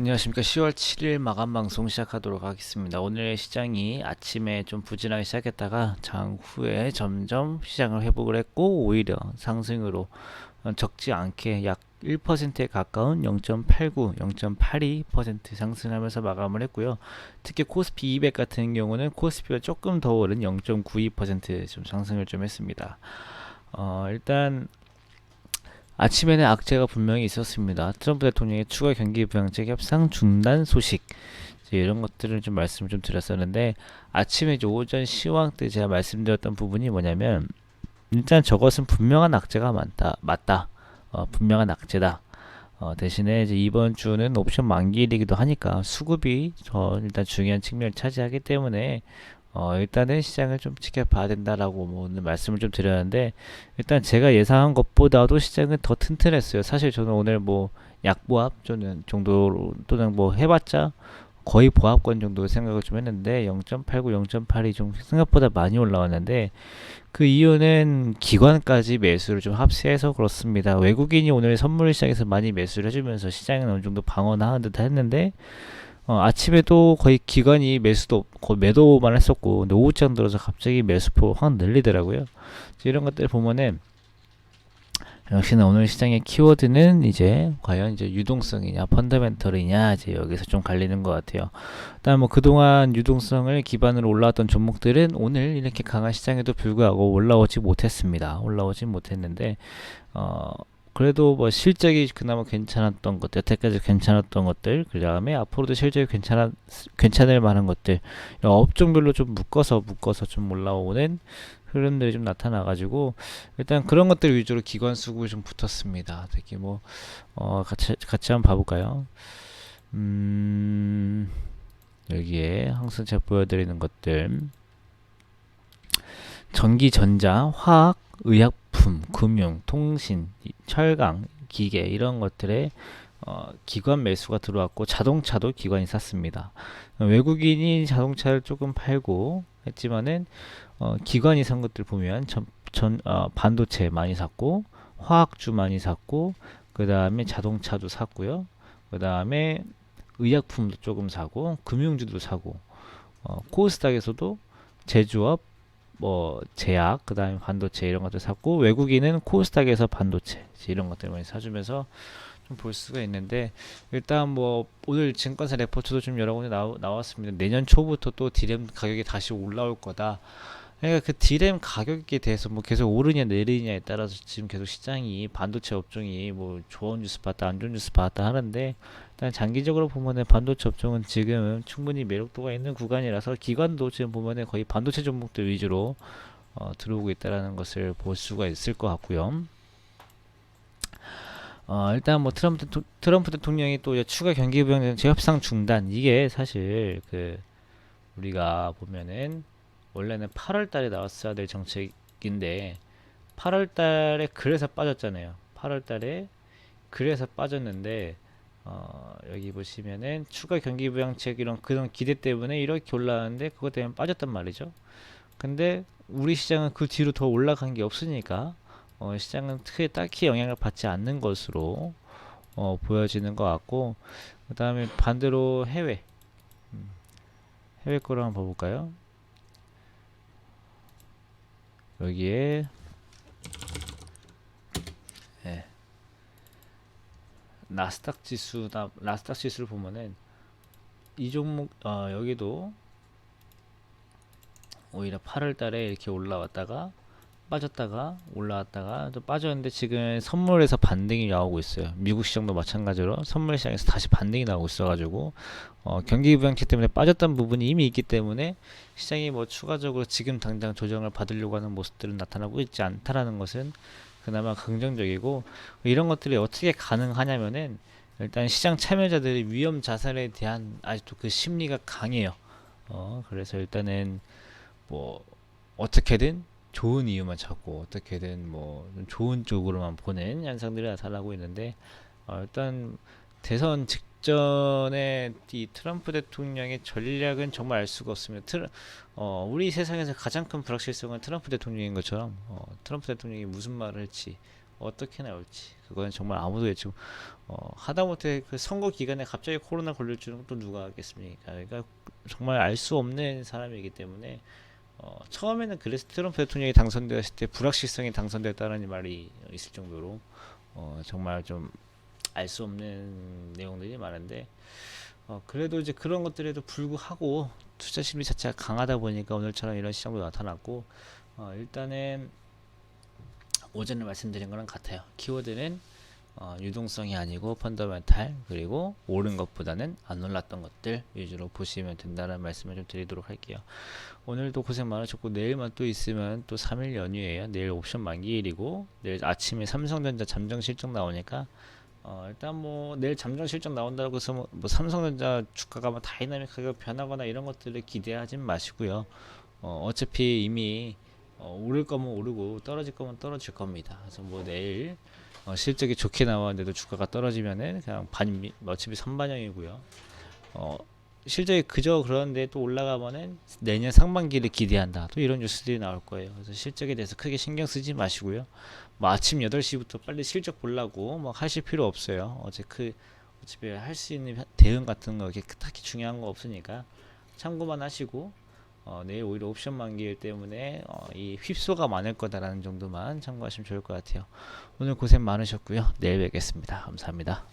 안녕하십니까. 10월 7일 마감 방송 시작하도록 하겠습니다. 오늘 시장이 아침에 좀 부진하게 시작했다가 장후에 점점 시장을 회복을 했고, 오히려 상승으로 적지 않게 약 1%에 가까운 0.89, 0.82% 상승하면서 마감을 했고요. 특히 코스피 200 같은 경우는 코스피가 조금 더 오른 0.92%좀 상승을 좀 했습니다. 일단 아침에는 악재가 분명히 있었습니다. 트럼프 대통령의 추가 경기 부양책 협상 중단 소식, 이제 이런 것들을 좀 말씀을 좀 드렸었는데, 아침에 이제 오전 시황 때 제가 말씀드렸던 부분이 뭐냐면, 일단 저것은 분명한 악재가 맞다. 분명한 악재다. 대신에 이제 이번 주는 옵션 만기일이기도 하니까 수급이 일단 중요한 측면을 차지하기 때문에 일단은 시장을 좀 지켜봐야 된다라고 뭐 오늘 말씀을 좀 드렸는데, 일단 제가 예상한 것보다도 시장은 더 튼튼했어요. 사실 저는 오늘 뭐 약보합 정도로 또는 뭐 해봤자 거의 보합권 정도 생각을 좀 했는데, 0.89, 0.82 좀 생각보다 많이 올라왔는데, 그 이유는 기관까지 매수를 좀 합세해서 그렇습니다. 외국인이 오늘 선물 시장에서 많이 매수를 해주면서 시장은 어느 정도 방어하는 듯 했는데, 아침에도 거의 기관이 매수도 거의 매도만 했었고, 근데 오후장 들어서 갑자기 매수포 확 늘리더라고요. 이런 것들 보면은 역시나 오늘 시장의 키워드는 이제 과연 이제 유동성이냐 펀더멘털이냐, 이제 여기서 좀 갈리는 것 같아요. 일단 뭐 그동안 유동성을 기반으로 올라왔던 종목들은 오늘 이렇게 강한 시장에도 불구하고 올라오지 못했는데, 어 그래도 뭐 실적이 그나마 괜찮았던 것들, 여태까지 괜찮았던 것들, 그 다음에 앞으로도 실적이 괜찮을 만한 것들, 업종별로 좀 묶어서 좀 올라오는 흐름들이 좀 나타나가지고, 일단 그런 것들 위주로 기관 수급이 좀 붙었습니다. 특히 뭐 같이 한번 봐볼까요? 여기에 항상 제가 보여드리는 것들, 전기, 전자, 화학, 의약품, 금융, 통신, 철강, 기계, 이런 것들에 기관 매수가 들어왔고, 자동차도 기관이 샀습니다. 외국인이 자동차를 조금 팔고 했지만은 기관이 산 것들 보면 반도체 많이 샀고, 화학주 많이 샀고, 그 다음에 자동차도 샀고요. 그 다음에 의약품도 조금 사고, 금융주도 사고, 코스닥에서도 제조업, 뭐 제약, 그 다음에 반도체 이런 것들 샀고, 외국인은 코스닥에서 반도체 이런 것들 많이 사주면서 좀 볼 수가 있는데, 일단 뭐 오늘 증권사 레포트도 좀 여러 군데 나왔습니다. 내년 초부터 또 디램 가격이 다시 올라올 거다. 그러니까 그 디램 가격에 대해서 뭐 계속 오르냐 내리냐에 따라서 지금 계속 시장이, 반도체 업종이 뭐 좋은 뉴스 봤다 안 좋은 뉴스 봤다 하는데, 일단 장기적으로 보면은 반도체 업종은 지금 충분히 매력도가 있는 구간이라서, 기관도 지금 보면은 거의 반도체 종목들 위주로 들어오고 있다라는 것을 볼 수가 있을 것 같고요. 일단 뭐 트럼프 대통령이 또 추가 경기 부양 재협상 중단, 이게 사실 그 우리가 보면은 원래는 8월 달에 나왔어야 될 정책인데, 8월 달에 그래서 빠졌잖아요. 8월 달에 그래서 빠졌는데, 여기 보시면은 추가 경기 부양책 이런 그런 기대 때문에 이렇게 올라왔는데, 그것 때문에 빠졌단 말이죠. 근데 우리 시장은 그 뒤로 더 올라간 게 없으니까 시장은 크게 딱히 영향을 받지 않는 것으로 보여지는 것 같고, 그 다음에 반대로 해외 거를 한번 봐볼까요? 여기에 예, 나스닥 지수를 보면은 이 종목 여기도 오히려 8월 달에 이렇게 올라왔다가 빠졌다가 올라왔다가 또 빠졌는데, 지금 선물에서 반등이 나오고 있어요. 미국 시장도 마찬가지로 선물 시장에서 다시 반등이 나오고 있어가지고, 경기 부양책 때문에 빠졌던 부분이 이미 있기 때문에 시장이 뭐 추가적으로 지금 당장 조정을 받으려고 하는 모습들은 나타나고 있지 않다라는 것은 그나마 긍정적이고, 이런 것들이 어떻게 가능하냐면은, 일단 시장 참여자들이 위험 자산에 대한 아직도 그 심리가 강해요. 그래서 일단은 뭐 어떻게든 좋은 이유만 찾고, 어떻게든 뭐 좋은 쪽으로만 보는 현상들이 나타나고 있는데, 일단 대선 직전에 이 트럼프 대통령의 전략은 정말 알 수가 없습니다. 우리 세상에서 가장 큰 불확실성은 트럼프 대통령인 것처럼, 트럼프 대통령이 무슨 말을 할지 어떻게 나올지 그건 정말 아무도 예측 하다못해 그 선거 기간에 갑자기 코로나 걸릴 줄은 또 누가 알겠습니까? 그러니까 정말 알 수 없는 사람이기 때문에 처음에는 그래서 트럼프 대통령이 당선되었을 때 불확실성이 당선됐다는 말이 있을 정도로 정말 좀 알 수 없는 내용들이 많은데 그래도 이제 그런 것들에도 불구하고 투자 심리 자체가 강하다 보니까 오늘처럼 이런 시장도 나타났고 일단은 오전에 말씀드린 거랑 같아요. 키워드는 유동성이 아니고 펀더멘탈 그리고 오른 것보다는 안 올랐던 것들 위주로 보시면 된다는 말씀을 좀 드리도록 할게요. 오늘도 고생 많으셨고 내일만 또 있으면 또 3일 연휴예요. 내일 옵션 만기일이고 내일 아침에 삼성전자 잠정 실적 나오니까 일단 뭐 내일 잠정 실적 나온다고 해서 뭐 삼성전자 주가가 뭐 다이나믹하게 변하거나 이런 것들을 기대하진 마시고요. 어차피 이미 오를 거면 오르고 떨어질 거면 떨어질 겁니다. 그래서 뭐 내일 실적이 좋게 나왔는데도 주가가 떨어지면은 그냥 어차피 선반영이고요. 실적이 그저 그런데 또 올라가면은 내년 상반기를 기대한다. 또 이런 뉴스들이 나올 거예요. 그래서 실적에 대해서 크게 신경 쓰지 마시고요. 뭐 아침 8시부터 빨리 실적 보려고 뭐 하실 필요 없어요. 어차피 할 수 있는 대응 같은 거 이렇게 딱히 중요한 거 없으니까 참고만 하시고 내일 오히려 옵션 만기일 때문에 이 휩소가 많을 거다라는 정도만 참고하시면 좋을 것 같아요. 오늘 고생 많으셨고요. 내일 뵙겠습니다. 감사합니다.